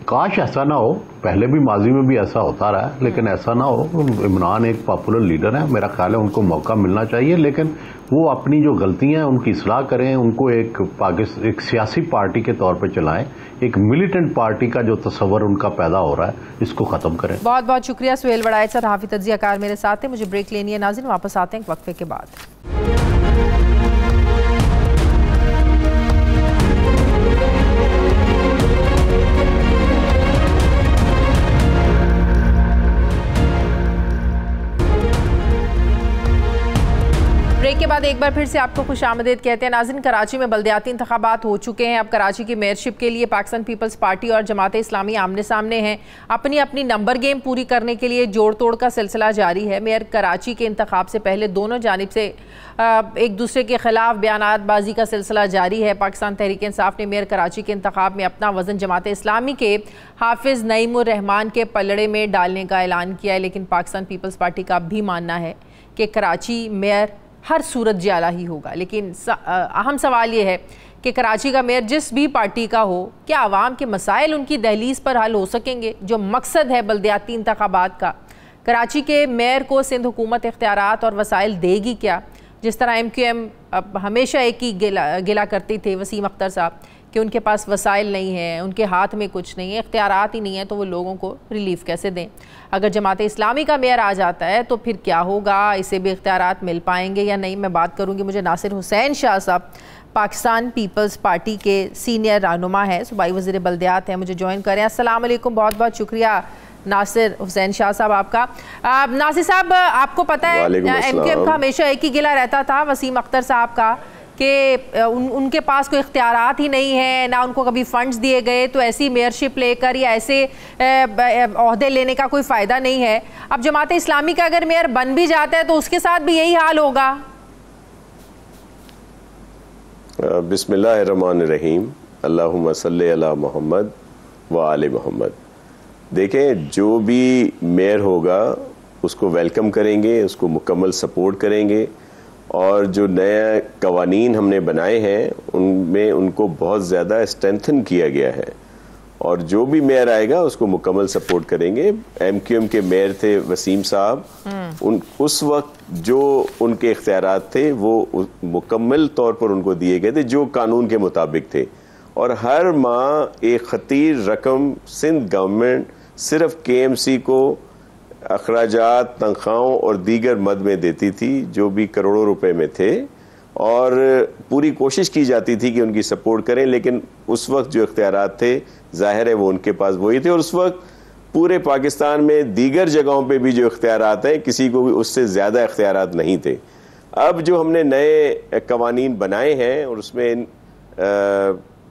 काश ऐसा ना हो, पहले भी माजी में भी ऐसा होता रहा है, लेकिन ऐसा ना हो। इमरान एक पॉपुलर लीडर है, मेरा ख्याल है उनको मौका मिलना चाहिए, लेकिन वो अपनी जो गलतियां हैं उनकी इस्लाह करें, उनको एक सियासी पार्टी के तौर पे चलाएं, एक मिलिटेंट पार्टी का जो तस्वर उनका पैदा हो रहा है इसको खत्म करें। बहुत बहुत शुक्रिया सुहेल वड़ाई साहब, हाफिज तज्जियाकार मेरे साथ हैं। मुझे ब्रेक लेनी है नाज़रीन, वापस आते हैं एक वक्फे के बाद। ब्रेक के बाद एक बार फिर से आपको खुशामदीद कहते हैं नाज़रीन। कराची में बल्दियाती इंतखाबात हो चुके हैं। अब कराची की मेयरशिप के लिए पाकिस्तान पीपल्स पार्टी और जमात इस्लामी आमने सामने हैं। अपनी अपनी नंबर गेम पूरी करने के लिए जोड़ तोड़ का सिलसिला जारी है। मेयर कराची के इंतखाब से पहले दोनों जानिब से एक दूसरे के खिलाफ बयानातबाजी का सिलसिला जारी है। पाकिस्तान तहरीक इंसाफ ने मेयर कराची के इंतखाब में अपना वजन जमात इस्लामी के हाफिज नईमुर रहमान के पलड़े में डालने का ऐलान किया है, लेकिन पाकिस्तान पीपल्स पार्टी का भी मानना है कि कराची मेयर हर सूरत जाला ही होगा। लेकिन अहम सवाल ये है कि कराची का मेयर जिस भी पार्टी का हो, क्या आवाम के मसाइल उनकी दहलीज पर हल हो सकेंगे? जो मकसद है बल्दियाती इंतखाबात का, कराची के मेयर को सिंध हुकूमत इख्तियारात और वसाइल देगी क्या? जिस तरह MQM हमेशा एक ही गिला करती थे वसीम अख्तर साहब कि उनके पास वसाइल नहीं है, उनके हाथ में कुछ नहीं है, इख्तियारात ही नहीं है, तो वो लोगों को रिलीफ कैसे दें? अगर जमात इस्लामी का मेयर आ जाता है तो फिर क्या होगा? इसे भी इख्तियारात मिल पाएंगे या नहीं? मैं बात करूँगी। मुझे नासिर हुसैन शाह साहब पाकिस्तान पीपल्स पार्टी के सीनियर रहनुमा है, सूबाई वज़ीर बल्दियात हैं, मुझे ज्वाइन करें। अस्सलाम वालेकुम, बहुत बहुत शुक्रिया नासिर हुसैन शाह साहब आपका। नासिर साहब, आपको पता है MQM का हमेशा एक ही गिला रहता था वसीम अख्तर साहब का कि उनके पास कोई इख्तियारात ही नहीं है, ना उनको कभी फंड्स दिए गए, तो ऐसी मेयरशिप लेकर या ऐसे ओहदे लेने का कोई फ़ायदा नहीं है। अब जमात इस्लामी का अगर मेयर बन भी जाता है तो उसके साथ भी यही हाल होगा। बिस्मिल्लाहिर्रहमानिर्रहीम, अल्लाहुम्मा सल्ली अला मोहम्मद व आले मोहम्मद। देखें, जो भी मेयर होगा उसको वेलकम करेंगे, उसको मुकम्मल सपोर्ट करेंगे, और जो नया कवानीन हमने बनाए हैं उनमें उनको बहुत ज़्यादा स्ट्रेंथन किया गया है, और जो भी मेयर आएगा उसको मुकम्मल सपोर्ट करेंगे। MQM के मेयर थे वसीम साहब, उस वक्त जो उनके इख्तियारात थे वो मुकम्मल तौर पर उनको दिए गए थे जो कानून के मुताबिक थे, और हर माह एक खतीर रकम सिंध गवर्नमेंट सिर्फ KMC को अखराजात, तनख्वाहों और दीगर मद में देती थी, जो भी करोड़ों रुपए में थे, और पूरी कोशिश की जाती थी कि उनकी सपोर्ट करें, लेकिन उस वक्त जो इख्तियारात थे जाहिर है वो उनके पास वही थे, और उस वक्त पूरे पाकिस्तान में दीगर जगहों पे भी जो इख्तियारात हैं किसी को भी उससे ज़्यादा इख्तियारात नहीं थे। अब जो हमने नए कवानीन बनाए हैं और उसमें इन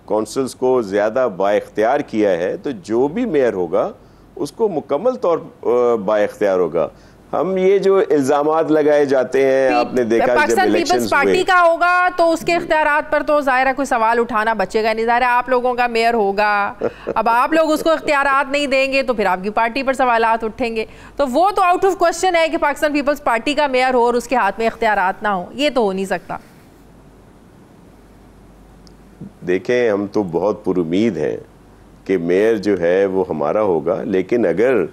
कौंसल्स को ज़्यादा बाइख्तियार किया है, तो जो भी मेयर होगा उसको मुकम्मल तौर बाइख्तियार होगा। हम ये जो इल्जामात लगाए जाते हैं, आपने देखा जब इलेक्शंस पार्टी का होगा तो उसके इख्तियारात पर तो ज़ाहिर है कोई सवाल उठाना बचेगा नहीं। ज़ाहिर है आप लोगों का मेयर होगा, अब आप लोग उसको इख्तियारात नहीं देंगे तो फिर आपकी पार्टी पर सवालात उठेंगे, तो वो तो आउट ऑफ क्वेश्चन है कि पाकिस्तान पीपल्स पार्टी का मेयर हो और उसके हाथ में इख्तियारात ना हो, ये तो हो नहीं सकता। देखें, हम तो बहुत पुरुमीद हैं कि मेयर जो है वो हमारा होगा, लेकिन अगर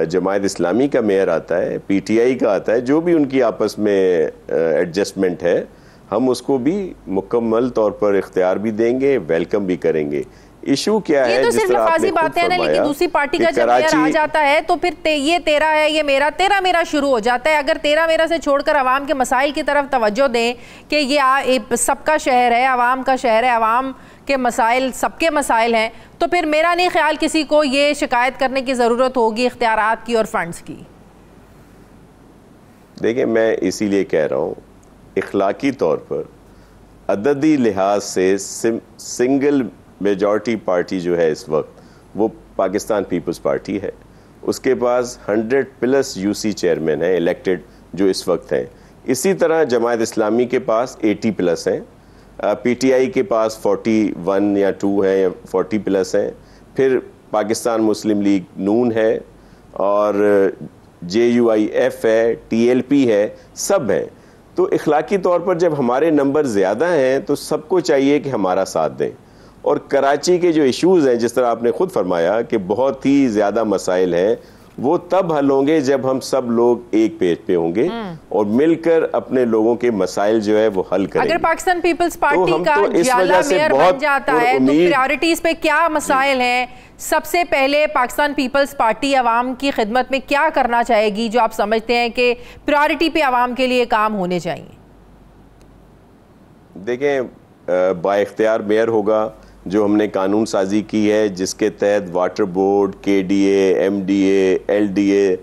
जमात इस्लामी का मेयर आता है, PTI का आता है, जो भी उनकी आपस में एडजस्टमेंट है, हम उसको भी मुकम्मल तौर पर इख्तियार भी देंगे, वेलकम भी करेंगे। इशू क्या है, तो सिर्फ लफाजी बातें हैं ना, लेकिन दूसरी पार्टी का जब मेयर आ जाता है तो फिर ये तेरा है, ये मेरा, तेरा मेरा शुरू हो जाता है। अगर तेरा मेरा से छोड़कर अवाम के मसाइल की तरफ तवज्जो दें कि ये सबका शहर है, अवाम का शहर है, अवाम के मसाइल सबके मसाइल हैं, तो फिर मेरा नहीं ख्याल किसी को ये शिकायत करने की ज़रूरत होगी इख्तियारात की और फंड्स की। देखिए, मैं इसीलिए कह रहा हूँ, इखलाकी तौर पर अददी लिहाज से सिंगल मेजॉरिटी पार्टी जो है इस वक्त वो पाकिस्तान पीपल्स पार्टी है। उसके पास 100+ UC चेयरमैन हैं इलेक्टेड जो इस वक्त हैं। इसी तरह जमात इस्लामी के पास 80+ हैं, PTI के पास 41 या 2 हैं या 40+ हैं, फिर पाकिस्तान मुस्लिम लीग नून है, और JUIF है, TLP है, सब हैं। तो इखलाकी तौर पर जब हमारे नंबर ज़्यादा हैं तो सबको चाहिए कि हमारा साथ दें। और कराची के जो इश्यूज़ हैं, जिस तरह आपने खुद फरमाया कि बहुत ही ज़्यादा मसाइल हैं, वो तब हल होंगे जब हम सब लोग एक पेज पे होंगे और मिलकर अपने लोगों के मसाइल जो है वो हल करेंगे। अगर पाकिस्तान पीपल्स पार्टी का जाला मेयर बन जाता है तो प्रायोरिटीज पे क्या मसाइल हैं? सबसे पहले पाकिस्तान पीपल्स पार्टी आवाम की खिदमत में क्या करना चाहेगी जो आप समझते हैं कि प्रायोरिटी पे आवाम के लिए काम होने चाहिए? देखें, बाइख्तियार मेयर होगा, जो हमने कानून साजी की है जिसके तहत water board, KDA, MDA, LDA,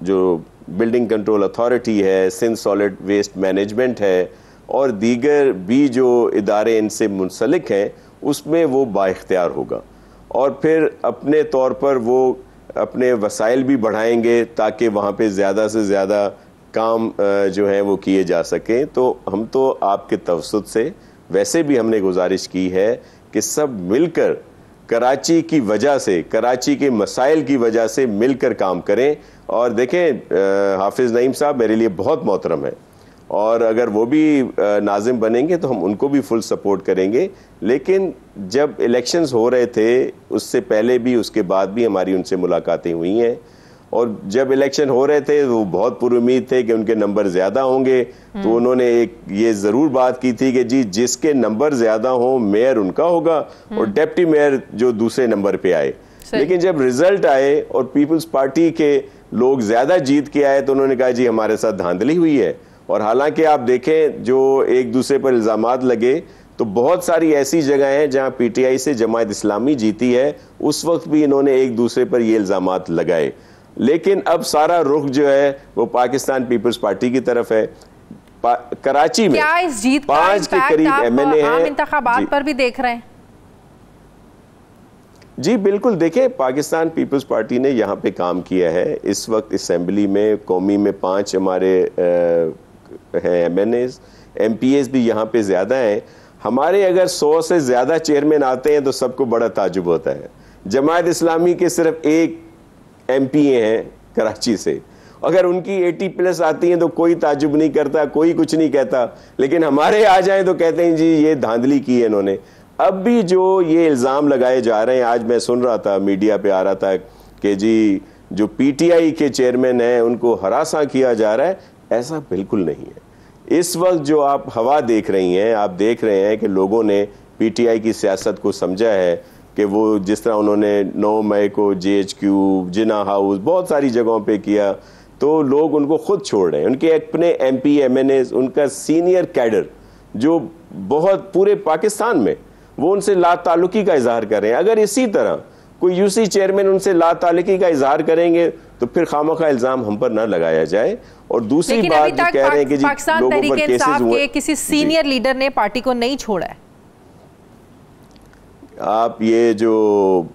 जो बिल्डिंग कंट्रोल अथॉरिटी है, सिंध सॉलिड वेस्ट मैनेजमेंट है, और दीगर भी जो इदारे इनसे मुंसलिक हैं, उसमें वो बाइख्तियार होगा। और फिर अपने तौर पर वो अपने वसाइल भी बढ़ाएंगे ताकि वहाँ पे ज़्यादा से ज़्यादा काम जो है वो किए जा सकें। तो हम तो आपके तवसुत से वैसे भी हमने गुजारिश की है कि सब मिलकर कराची की वजह से, कराची के मसाइल की वजह से मिलकर काम करें। और देखें, हाफिज़ नईम साहब मेरे लिए बहुत मोहतरम है, और अगर वो भी नाजिम बनेंगे तो हम उनको भी फुल सपोर्ट करेंगे। लेकिन जब इलेक्शंस हो रहे थे उससे पहले भी, उसके बाद भी हमारी उनसे मुलाकातें हुई हैं, और जब इलेक्शन हो रहे थे वो बहुत पुरुमीद थे कि उनके नंबर ज़्यादा होंगे। तो उन्होंने एक ये ज़रूर बात की थी कि जी जिसके नंबर ज़्यादा हों मेयर उनका होगा और डिप्टी मेयर जो दूसरे नंबर पे आए। लेकिन जब रिजल्ट आए और पीपल्स पार्टी के लोग ज़्यादा जीत के आए तो उन्होंने कहा जी हमारे साथ धांधली हुई है। और हालांकि आप देखें जो एक दूसरे पर इल्ज़ामात लगे तो बहुत सारी ऐसी जगह हैं जहां पीटीआई से जमात इस्लामी जीती है, उस वक्त भी इन्होंने एक दूसरे पर ये इल्जामात लगाए। लेकिन अब सारा रुख जो है वो पाकिस्तान पीपल्स पार्टी की तरफ है। कराची में क्या इस जीत 5 के करीब एमएलए हैं, आम इंतखाबात पर भी देख रहे हैं? जी बिल्कुल, देखें पाकिस्तान पीपल्स पार्टी ने यहाँ पे काम किया है। इस वक्त असेंबली में कौमी में 5 हमारे हैं एमएनएस, एमपीएस भी यहाँ पे ज़्यादा हैं। हमारे अगर 100 से ज़्यादा चेयरमैन आते हैं तो सबको बड़ा ताजुब होता है। जमात इस्लामी के सिर्फ एक एमपी हैं कराची से, अगर उनकी 80+ आती हैं तो कोई ताजुब नहीं करता, कोई कुछ नहीं कहता। लेकिन हमारे आ जाएं तो कहते हैं जी ये धांधली की है इन्होंने। अब भी जो ये इल्ज़ाम लगाए जा रहे हैं, आज मैं सुन रहा था मीडिया पे आ रहा था कि जी जो पीटीआई के चेयरमैन हैं उनको हरासा किया जा रहा है, ऐसा बिल्कुल नहीं है। इस वक्त जो आप हवा देख रही हैं, आप देख रहे हैं कि लोगों ने पीटीआई की सियासत को समझा है कि वो जिस तरह उन्होंने 9 मई को GHQ, जिना हाउस, बहुत सारी जगहों पे किया, तो लोग उनको खुद छोड़ रहे हैं। उनके अपने MP MNAs, उनका सीनियर कैडर जो बहुत पूरे पाकिस्तान में, वो उनसे लाताल्लुकी का इजहार कर रहे हैं। अगर इसी तरह कोई यूसी चेयरमैन उनसे लाताल्लुकी का इजहार करेंगे तो फिर खामखा इल्जाम हम पर ना लगाया जाए। और दूसरी बात जो कह रहे हैं कि जी पाकिस्तान तहरीक इंसाफ के किसी सीनियर लीडर ने पार्टी को नहीं छोड़ा है। आप ये जो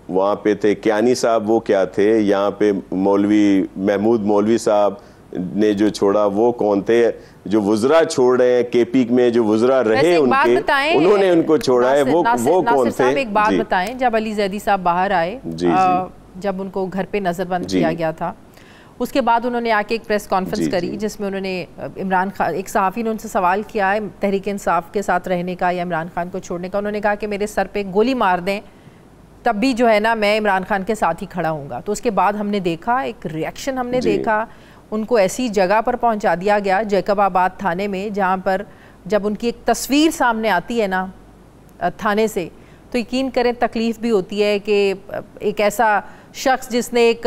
वहाँ पे थे कियानी साहब, वो क्या थे? यहाँ पे मौलवी महमूद मौलवी साहब ने जो छोड़ा वो कौन थे? जो वुज़रा छोड़ रहे हैं केपी में, जो वुज़रा रहे उनके, उन्होंने उनको छोड़ा है, वो कौन थे? एक बात बताएं, जब अली जैदी साहब बाहर आए, जब उनको घर पे नजरबंद किया गया था, उसके बाद उन्होंने आके एक प्रेस कॉन्फ्रेंस करी जिसमें उन्होंने इमरान खान, एक सहाफ़ी ने उनसे सवाल किया है तहरीक इंसाफ के साथ रहने का या इमरान खान को छोड़ने का। उन्होंने कहा कि मेरे सर पे गोली मार दें तब भी जो है ना मैं इमरान खान के साथ ही खड़ा हूँगा। तो उसके बाद हमने देखा एक रिएक्शन, हमने देखा उनको ऐसी जगह पर पहुँचा दिया गया जैकबाबाद थाने में, जहाँ पर जब उनकी एक तस्वीर सामने आती है ना थाने से, तो यकीन करें तकलीफ़ भी होती है कि एक ऐसा शख्स जिसने एक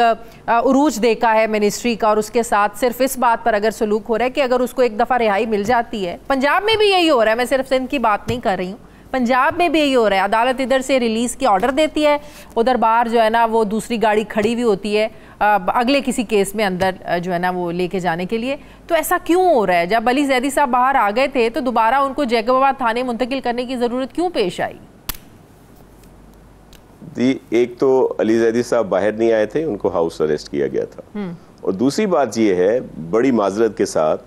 उरूज देखा है मिनिस्ट्री का और उसके साथ सिर्फ इस बात पर अगर सलूक हो रहा है कि अगर उसको एक दफ़ा रिहाई मिल जाती है। पंजाब में भी यही हो रहा है, मैं सिर्फ सिंध की बात नहीं कर रही हूँ, पंजाब में भी यही हो रहा है। अदालत इधर से रिलीज़ की ऑर्डर देती है, उधर बाहर जो है ना वो दूसरी गाड़ी खड़ी हुई होती है अगले किसी केस में अंदर जो है ना वो लेके जाने के लिए। तो ऐसा क्यों हो रहा है? जब अली जैदी साहब बाहर आ गए थे तो दोबारा उनको जैकबाबाद थाने मुंतकिल करने की ज़रूरत क्यों पेश आई? एक तो अली जैदी साहब बाहर नहीं आए थे, उनको हाउस अरेस्ट किया गया था। और दूसरी बात ये है बड़ी माजरत के साथ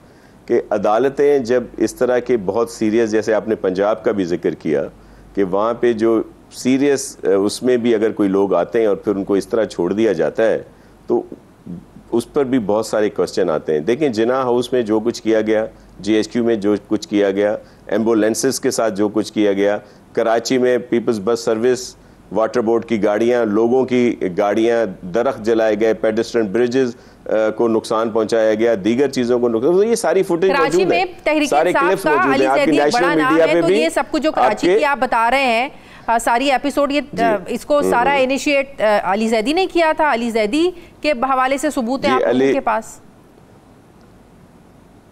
कि अदालतें जब इस तरह के बहुत सीरियस, जैसे आपने पंजाब का भी जिक्र किया कि वहाँ पे जो सीरियस उसमें भी अगर कोई लोग आते हैं और फिर उनको इस तरह छोड़ दिया जाता है तो उस पर भी बहुत सारे क्वेश्चन आते हैं। देखें जिना हाउस में जो कुछ किया गया, GHQ में जो कुछ किया गया, एम्बुलेंसेस के साथ जो कुछ किया गया, कराची में peoples bus service, water board की गाड़ियां, लोगों की गाड़ियां, दरख्त जलाए गए, पेडेस्ट्रियन ब्रिजेस को नुकसान पहुंचाया गया, दीगर चीजों को नुकसान, तो ये सारी फुटेज मौजूद है, सारे क्लिप्स मौजूद हैं आपकी नेशनल मीडिया पे भी। ये सब कुछ जो कराची की आप बता रहे हैं सारी एपिसोड, ये इसको सारा इनिशिएट अली जैदी ने किया था। अली जैदी के हवाले से सबूत है आप लोगों के पास?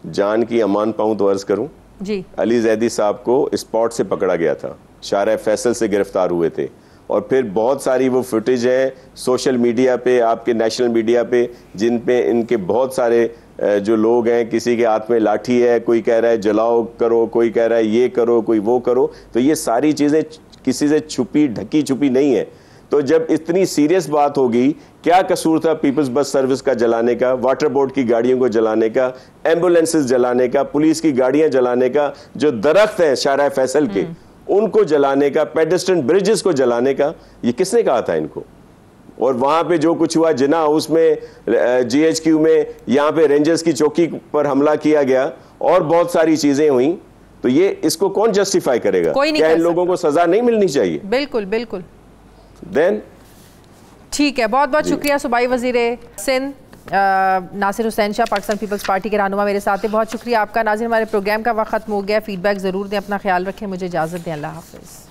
जान की अमान पाऊं तो अर्ज करूं जी, अली जैदी साहब को स्पॉट से पकड़ा गया था, शारा फैसल से गिरफ्तार हुए थे और फिर बहुत सारी वो फुटेज है सोशल मीडिया पे, आपके नेशनल मीडिया पे, जिन पे इनके बहुत सारे जो लोग हैं, किसी के हाथ में लाठी है, कोई कह रहा है जलाओ करो, कोई कह रहा है ये करो, कोई वो करो। तो ये सारी चीज़ें किसी से छुपी ढकी छुपी नहीं है। तो जब इतनी सीरियस बात होगी, क्या कसूर था पीपल्स बस सर्विस का जलाने का, वाटर बोर्ड की गाड़ियों को जलाने का, एम्बुलेंसेस जलाने का, पुलिस की गाड़ियां जलाने का, जो दरख्त हैं शारा फैसल के उनको जलाने का, पेडेस्ट्रियन ब्रिजेस को जलाने का, ये किसने कहा था इनको? और वहां पे जो कुछ हुआ जिना हाउस में, GHQ में, यहाँ पे रेंजर्स की चौकी पर हमला किया गया और बहुत सारी चीजें हुई, तो ये इसको कौन जस्टिफाई करेगा? क्या इन लोगों को सजा नहीं मिलनी चाहिए? बिल्कुल बिल्कुल। देन ठीक है, बहुत बहुत शुक्रिया सूबाई वजीर सिंध नासिर हुसैन शाह, पाकिस्तान पीपल्स पार्टी के रहनुमा मेरे साथ है। बहुत शुक्रिया आपका। नाज़रीन, हमारे प्रोग्राम का वक्त खत्म हो गया। फीडबैक ज़रूर दें, अपना ख्याल रखें, मुझे इजाज़त दें, अल्लाह हाफ़िज़।